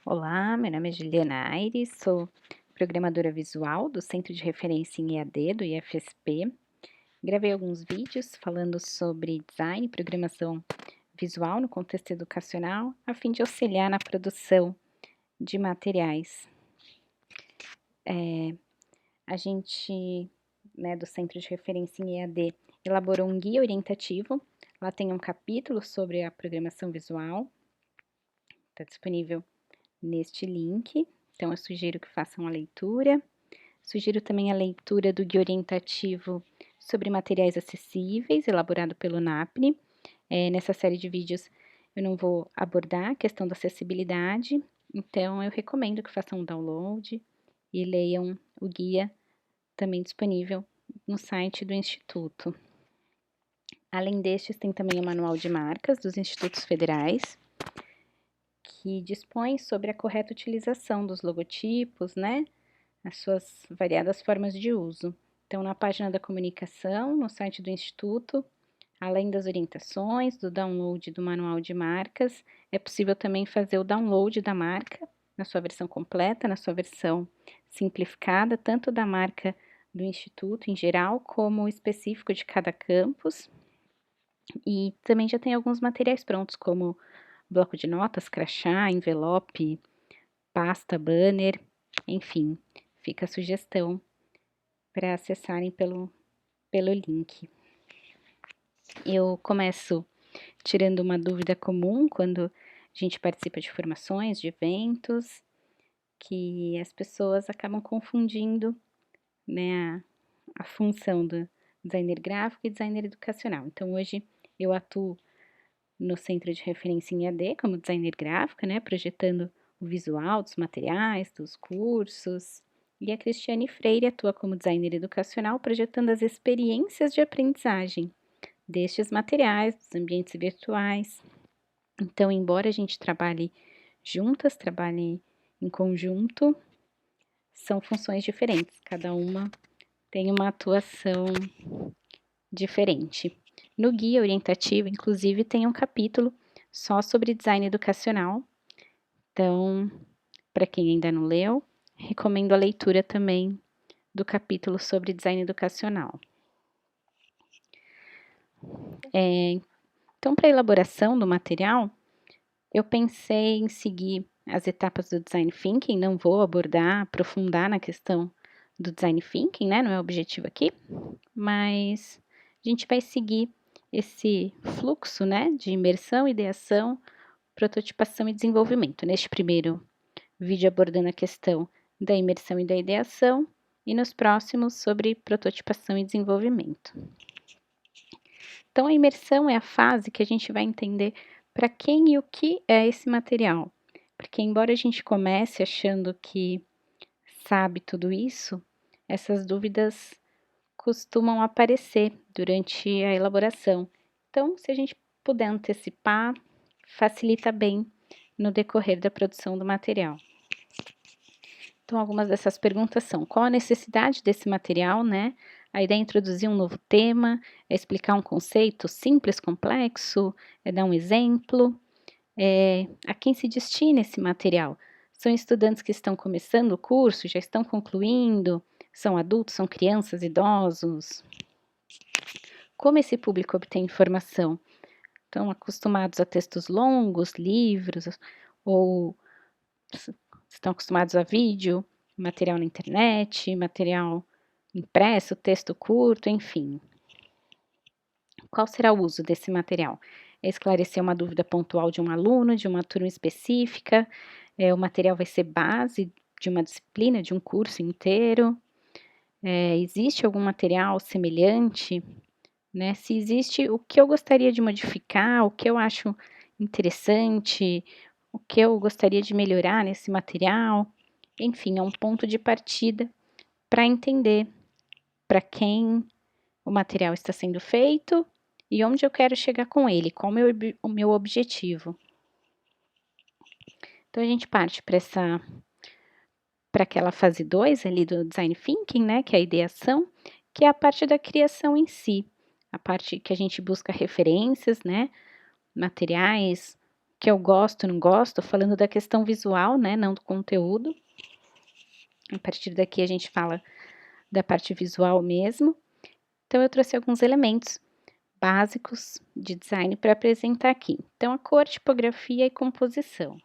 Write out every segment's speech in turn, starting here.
Olá, meu nome é Juliana Aires, sou programadora visual do Centro de Referência em EAD do IFSP. Gravei alguns vídeos falando sobre design e programação visual no contexto educacional, a fim de auxiliar na produção de materiais. A gente, do Centro de Referência em EAD, elaborou um guia orientativo. Lá tem um capítulo sobre a programação visual, está disponível neste link, então eu sugiro que façam a leitura. Sugiro também a leitura do guia orientativo sobre materiais acessíveis, elaborado pelo NAPNE. Nessa série de vídeos eu não vou abordar a questão da acessibilidade, então eu recomendo que façam um download e leiam o guia também disponível no site do Instituto. Além destes, tem também o Manual de Marcas dos Institutos Federais, que dispõe sobre a correta utilização dos logotipos, as suas variadas formas de uso. Então, na página da comunicação, no site do Instituto, além das orientações, do download do manual de marcas, é possível também fazer o download da marca, na sua versão completa, na sua versão simplificada, tanto da marca do Instituto em geral, como específico de cada campus. E também já tem alguns materiais prontos, como bloco de notas, crachá, envelope, pasta, banner, enfim, fica a sugestão para acessarem pelo link. Eu começo tirando uma dúvida comum quando a gente participa de formações, de eventos, que as pessoas acabam confundindo, a função do designer gráfico e designer educacional. Então, hoje eu atuo no Centro de Referência em EAD como designer gráfica, projetando o visual dos materiais, dos cursos. E a Cristiane Freire atua como designer educacional, projetando as experiências de aprendizagem destes materiais, dos ambientes virtuais. Então, embora a gente trabalhe juntas, trabalhe em conjunto, são funções diferentes, cada uma tem uma atuação diferente. No guia orientativo, inclusive, tem um capítulo só sobre design educacional. Então, para quem ainda não leu, recomendo a leitura também do capítulo sobre design educacional. Então, para a elaboração do material, eu pensei em seguir as etapas do design thinking, não vou aprofundar na questão do design thinking, não é o objetivo aqui, mas a gente vai seguir esse fluxo, de imersão, ideação, prototipação e desenvolvimento. Neste primeiro vídeo abordando a questão da imersão e da ideação, e nos próximos sobre prototipação e desenvolvimento. Então, a imersão é a fase que a gente vai entender para quem e o que é esse material. Porque, embora a gente comece achando que sabe tudo isso, essas dúvidas costumam aparecer durante a elaboração. Então, se a gente puder antecipar, facilita bem no decorrer da produção do material. Então, algumas dessas perguntas são: qual a necessidade desse material, A ideia é introduzir um novo tema, é explicar um conceito simples, complexo, é dar um exemplo. A quem se destina esse material? São estudantes que estão começando o curso, já estão concluindo? São adultos, são crianças, idosos? Como esse público obtém informação? Estão acostumados a textos longos, livros, ou estão acostumados a vídeo, material na internet, material impresso, texto curto, enfim. Qual será o uso desse material? É esclarecer uma dúvida pontual de um aluno, de uma turma específica, o material vai ser base de uma disciplina, de um curso inteiro. Existe algum material semelhante? Se existe, o que eu gostaria de modificar, o que eu acho interessante, o que eu gostaria de melhorar nesse material. Enfim, é um ponto de partida para entender para quem o material está sendo feito e onde eu quero chegar com ele, qual o meu objetivo. Então, a gente parte para aquela fase 2 ali do Design Thinking, que é a ideação, que é a parte da criação em si, a parte que a gente busca referências, materiais, que eu gosto, não gosto, falando da questão visual, né, não do conteúdo. A partir daqui a gente fala da parte visual mesmo. Então, eu trouxe alguns elementos básicos de design para apresentar aqui. Então, a cor, tipografia e composição.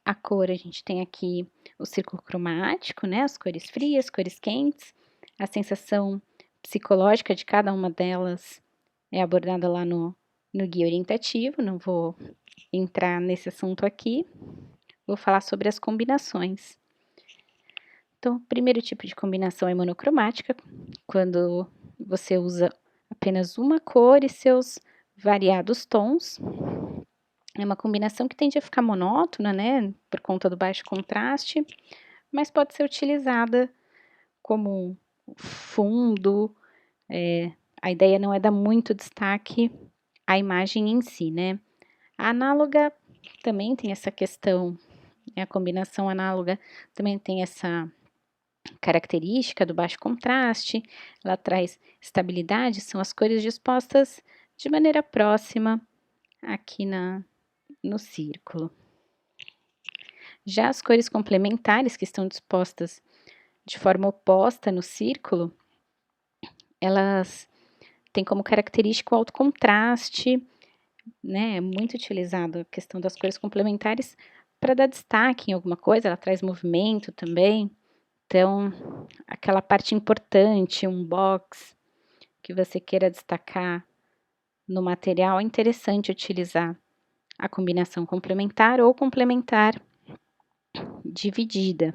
A cor, a gente tem aqui o círculo cromático, né, as cores frias, cores quentes, a sensação psicológica de cada uma delas é abordada lá no guia orientativo, não vou entrar nesse assunto aqui, vou falar sobre as combinações. Então, o primeiro tipo de combinação é monocromática, quando você usa apenas uma cor e seus variados tons. É uma combinação que tende a ficar monótona, né, por conta do baixo contraste, mas pode ser utilizada como fundo. A ideia não é dar muito destaque à imagem em si, né. A análoga também tem essa questão, a combinação análoga também tem essa característica do baixo contraste, ela traz estabilidade, são as cores dispostas de maneira próxima aqui no círculo. Já as cores complementares, que estão dispostas de forma oposta no círculo, elas têm como característica o alto contraste, né? É muito utilizado a questão das cores complementares para dar destaque em alguma coisa, ela traz movimento também. Então, aquela parte importante, um box que você queira destacar no material, é interessante utilizar a combinação complementar ou complementar dividida.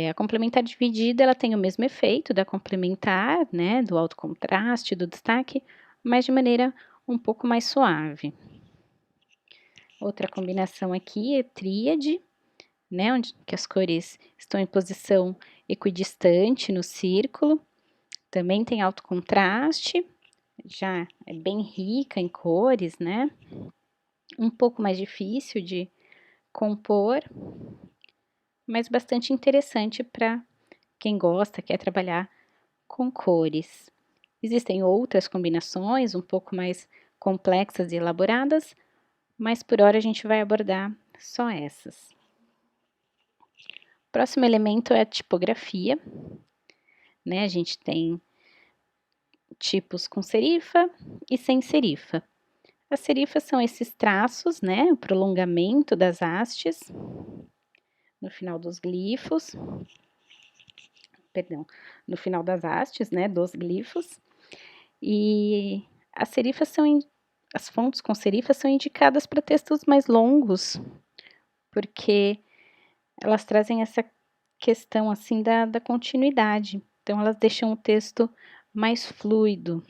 A complementar dividida, ela tem o mesmo efeito da complementar, né, do alto contraste, do destaque, mas de maneira um pouco mais suave. Outra combinação aqui é tríade, né, onde que as cores estão em posição equidistante no círculo, também tem alto contraste, já é bem rica em cores, né, um pouco mais difícil de compor, mas bastante interessante para quem gosta, quer trabalhar com cores. Existem outras combinações um pouco mais complexas e elaboradas, mas por hora a gente vai abordar só essas. O próximo elemento é a tipografia, né? A gente tem tipos com serifa e sem serifa. As serifas são esses traços, né? O prolongamento das hastes no final dos glifos, perdão, no final das hastes, né? Dos glifos. E as serifas as fontes com serifas são indicadas para textos mais longos, porque elas trazem essa questão assim da continuidade. Então, elas deixam o texto mais fluido,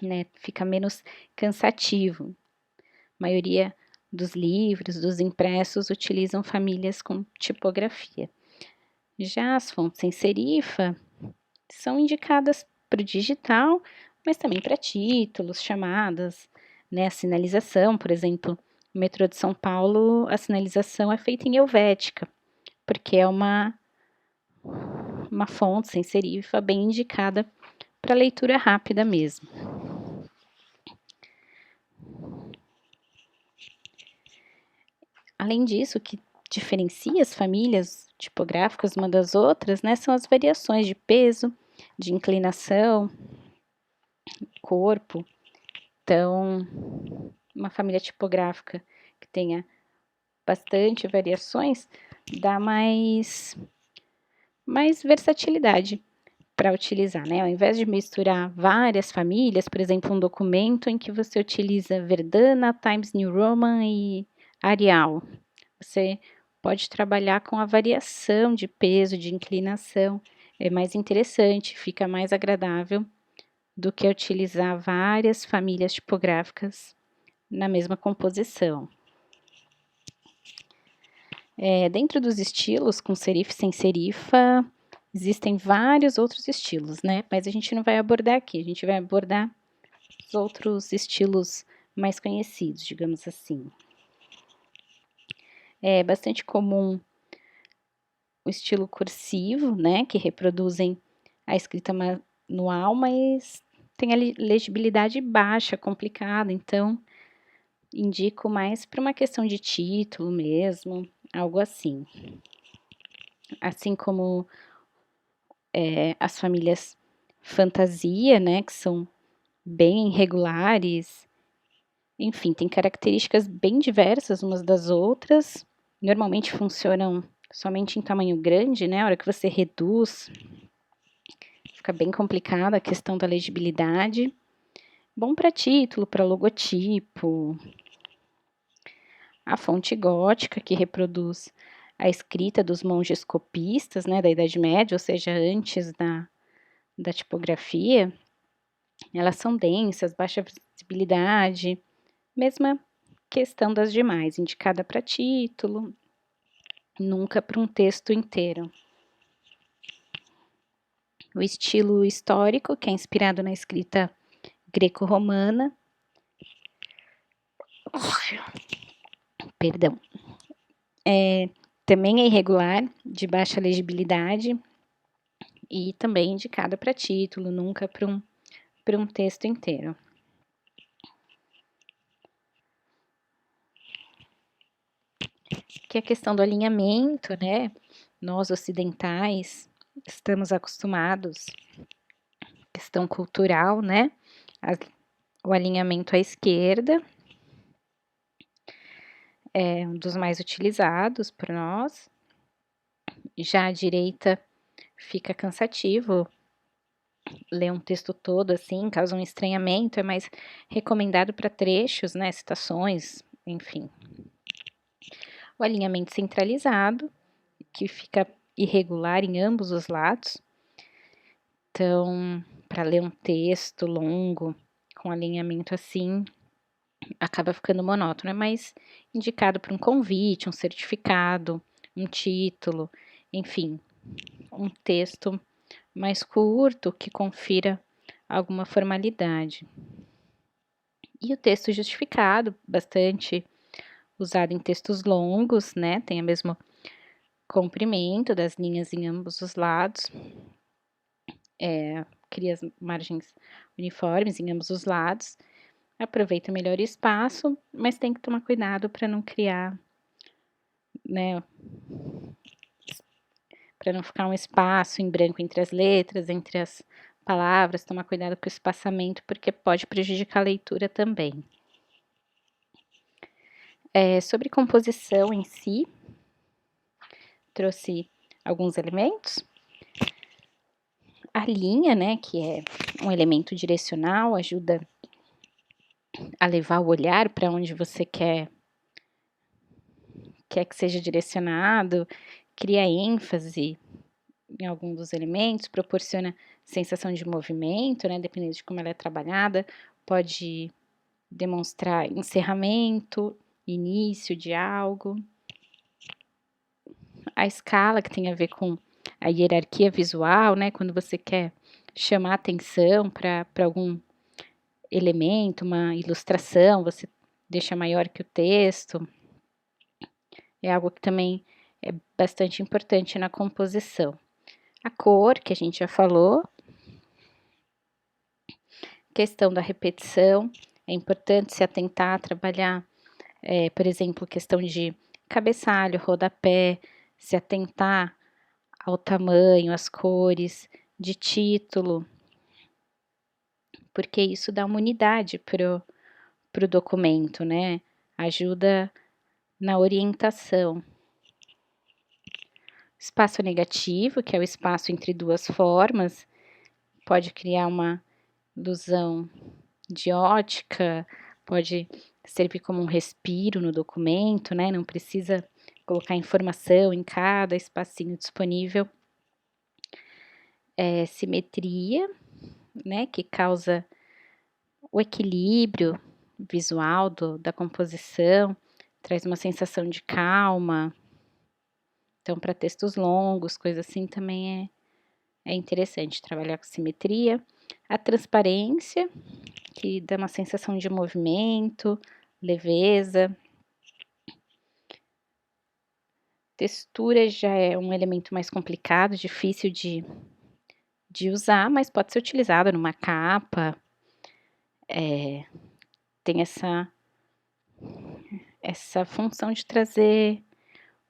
né? Fica menos cansativo. A maioria dos livros, dos impressos, utilizam famílias com tipografia. Já as fontes sem serifa são indicadas para o digital, mas também para títulos, chamadas, né? A sinalização, por exemplo, no metrô de São Paulo, a sinalização é feita em helvética, porque é uma fonte sem serifa bem indicada para leitura rápida mesmo. Além disso, o que diferencia as famílias tipográficas uma das outras, né, são as variações de peso, de inclinação, corpo. Então, uma família tipográfica que tenha bastante variações dá mais versatilidade para utilizar, né? Ao invés de misturar várias famílias, por exemplo, um documento em que você utiliza Verdana, Times New Roman e Arial, você pode trabalhar com a variação de peso, de inclinação, é mais interessante, fica mais agradável do que utilizar várias famílias tipográficas na mesma composição. Dentro dos estilos, com serifa e sem serifa, existem vários outros estilos, né? Mas a gente não vai abordar aqui, a gente vai abordar os outros estilos mais conhecidos, digamos assim. É bastante comum o estilo cursivo, né? Que reproduzem a escrita manual, mas tem a legibilidade baixa, complicada, então indico mais para uma questão de título mesmo, algo assim. Assim como as famílias fantasia, né, que são bem irregulares, enfim, tem características bem diversas umas das outras, normalmente funcionam somente em tamanho grande, né, a hora que você reduz, fica bem complicada a questão da legibilidade. Bom para título, para logotipo, a fonte gótica que reproduz a escrita dos monges copistas, né, da Idade Média, ou seja, antes da tipografia, elas são densas, baixa visibilidade, mesma questão das demais, indicada para título, nunca para um texto inteiro. O estilo histórico, que é inspirado na escrita greco-romana, perdão, também é irregular, de baixa legibilidade e também indicada para título, nunca para um texto inteiro. Que é a questão do alinhamento, né? Nós ocidentais estamos acostumados, questão cultural, né? O alinhamento à esquerda é um dos mais utilizados por nós. Já à direita fica cansativo ler um texto todo assim, causa um estranhamento, é mais recomendado para trechos, né? Citações, enfim. O alinhamento centralizado, que fica irregular em ambos os lados. Então, para ler um texto longo com alinhamento assim, acaba ficando monótono, é mais indicado para um convite, um certificado, um título, enfim, um texto mais curto que confira alguma formalidade. E o texto justificado, bastante usado em textos longos, né? Tem o mesmo comprimento das linhas em ambos os lados, cria as margens uniformes em ambos os lados, aproveita melhor o espaço, mas tem que tomar cuidado para não criar, né, para não ficar um espaço em branco entre as letras, entre as palavras, tomar cuidado com o espaçamento, porque pode prejudicar a leitura também. Sobre composição em si, trouxe alguns elementos. A linha, né, que é um elemento direcional, ajuda a levar o olhar para onde você quer que seja direcionado, cria ênfase em algum dos elementos, proporciona sensação de movimento, né, dependendo de como ela é trabalhada, pode demonstrar encerramento, início de algo. A escala, que tem a ver com a hierarquia visual, né, quando você quer chamar atenção para algum elemento, uma ilustração, você deixa maior que o texto. É algo que também é bastante importante na composição. A cor, que a gente já falou. Questão da repetição, é importante se atentar a trabalhar, por exemplo, questão de cabeçalho, rodapé, se atentar ao tamanho, às cores, de título, porque isso dá uma unidade pro documento, né? Ajuda na orientação. Espaço negativo, que é o espaço entre duas formas, pode criar uma ilusão de ótica, pode servir como um respiro no documento, né? Não precisa colocar informação em cada espacinho disponível. Simetria, né? Que causa o equilíbrio visual da composição, traz uma sensação de calma. Então, para textos longos, coisa assim, também é interessante trabalhar com simetria. A transparência, que dá uma sensação de movimento, leveza. Textura já é um elemento mais complicado, difícil de usar, mas pode ser utilizado numa capa, tem essa função de trazer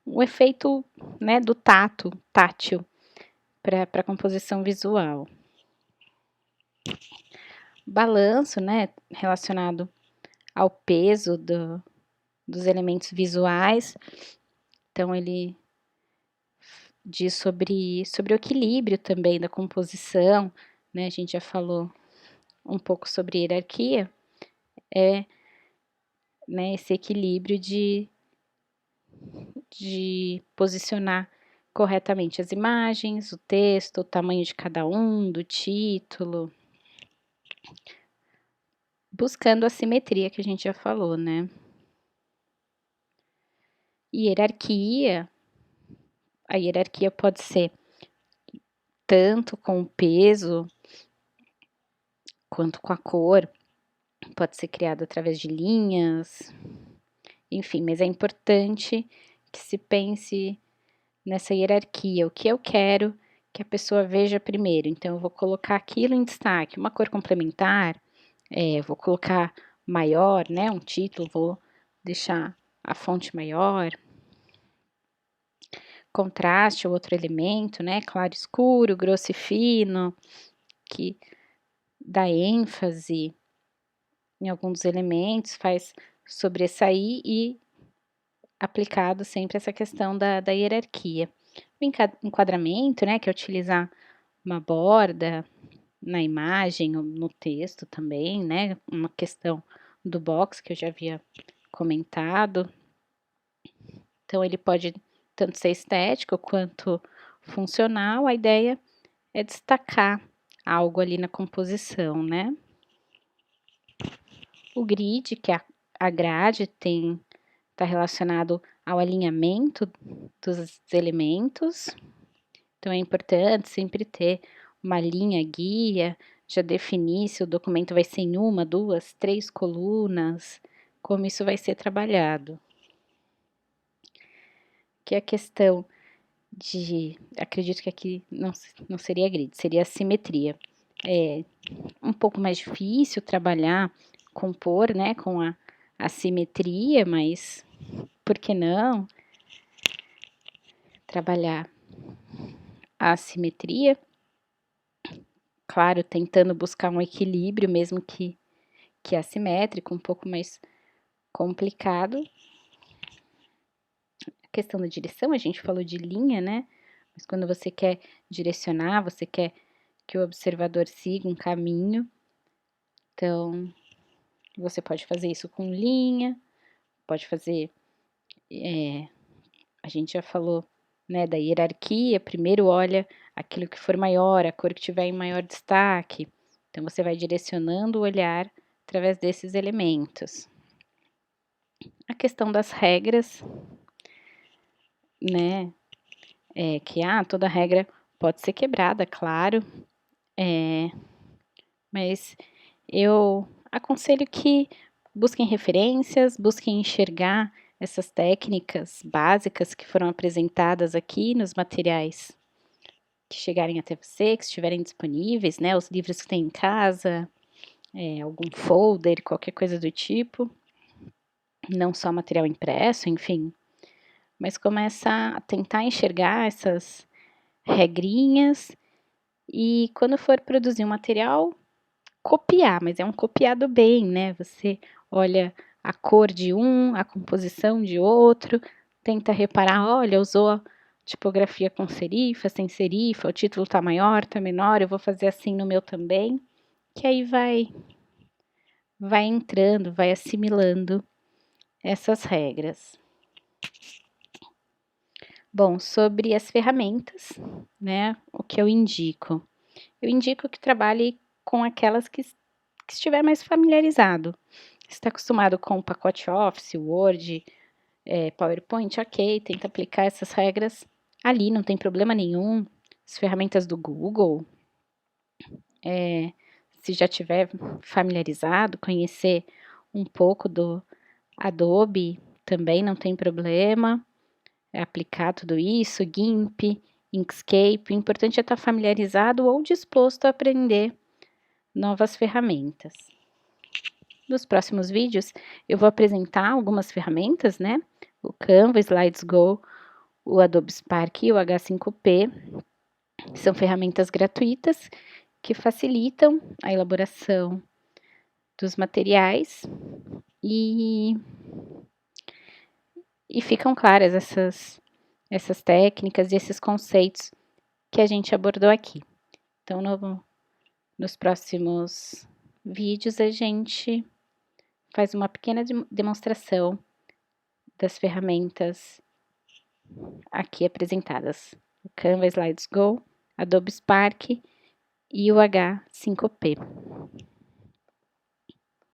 o efeito, né, do tátil, para a composição visual. Balanço, né, relacionado ao peso dos elementos visuais. Então, ele diz sobre o equilíbrio também da composição, né, a gente já falou um pouco sobre hierarquia, né, esse equilíbrio de posicionar corretamente as imagens, o texto, o tamanho de cada um, do título, buscando a simetria que a gente já falou, né? A hierarquia pode ser tanto com o peso quanto com a cor, pode ser criada através de linhas, enfim, mas é importante que se pense nessa hierarquia, o que eu quero que a pessoa veja primeiro. Então, eu vou colocar aquilo em destaque, uma cor complementar, vou colocar maior, né, um título, vou deixar a fonte maior. Contraste, outro elemento, né, claro, escuro, grosso e fino, que dá ênfase em alguns dos elementos, faz sobressair e aplicado sempre essa questão da hierarquia. O enquadramento, né, que é utilizar uma borda na imagem ou no texto também, né, uma questão do box que eu já havia comentado. Então, ele pode tanto ser estético quanto funcional, a ideia é destacar algo ali na composição, né? O grid, que é a grade, está relacionado ao alinhamento dos elementos. Então, é importante sempre ter uma linha guia, já definir se o documento vai ser em uma, duas, três colunas, como isso vai ser trabalhado. Que é a questão acredito que aqui não seria grid, seria simetria. É um pouco mais difícil trabalhar, compor, né, com a simetria, mas por que não trabalhar a simetria? Claro, tentando buscar um equilíbrio, mesmo que assimétrico, um pouco mais complicado. A questão da direção, a gente falou de linha, né? Mas quando você quer direcionar, você quer que o observador siga um caminho, então você pode fazer isso com linha, pode fazer, a gente já falou, né, da hierarquia, primeiro olha aquilo que for maior, a cor que tiver em maior destaque, então você vai direcionando o olhar através desses elementos. A questão das regras, né, que toda regra pode ser quebrada, claro, mas eu aconselho que busquem referências, busquem enxergar essas técnicas básicas que foram apresentadas aqui nos materiais que chegarem até você, que estiverem disponíveis, né, os livros que tem em casa, algum folder, qualquer coisa do tipo, não só material impresso, enfim, mas começa a tentar enxergar essas regrinhas e quando for produzir um material, copiar, mas é um copiado bem, né? Você olha a cor de um, a composição de outro, tenta reparar, olha, usou a tipografia com serifa, sem serifa, o título tá maior, tá menor, eu vou fazer assim no meu também, que aí vai entrando, vai assimilando essas regras. Bom, sobre as ferramentas, né, o que eu indico? Eu indico que trabalhe com aquelas que estiver mais familiarizado. Se está acostumado com o pacote Office, Word, PowerPoint, ok, tenta aplicar essas regras ali, não tem problema nenhum. As ferramentas do Google, se já tiver familiarizado, conhecer um pouco do Adobe, também não tem problema. Aplicar tudo isso, GIMP, Inkscape, o importante é estar familiarizado ou disposto a aprender novas ferramentas. Nos próximos vídeos, eu vou apresentar algumas ferramentas, né? O Canva, Slides Go, o Adobe Spark e o H5P. São ferramentas gratuitas que facilitam a elaboração dos materiais e ficam claras essas técnicas e esses conceitos que a gente abordou aqui. Então, nos próximos vídeos, a gente faz uma pequena demonstração das ferramentas aqui apresentadas. O Canva, Slides Go, Adobe Spark e o H5P.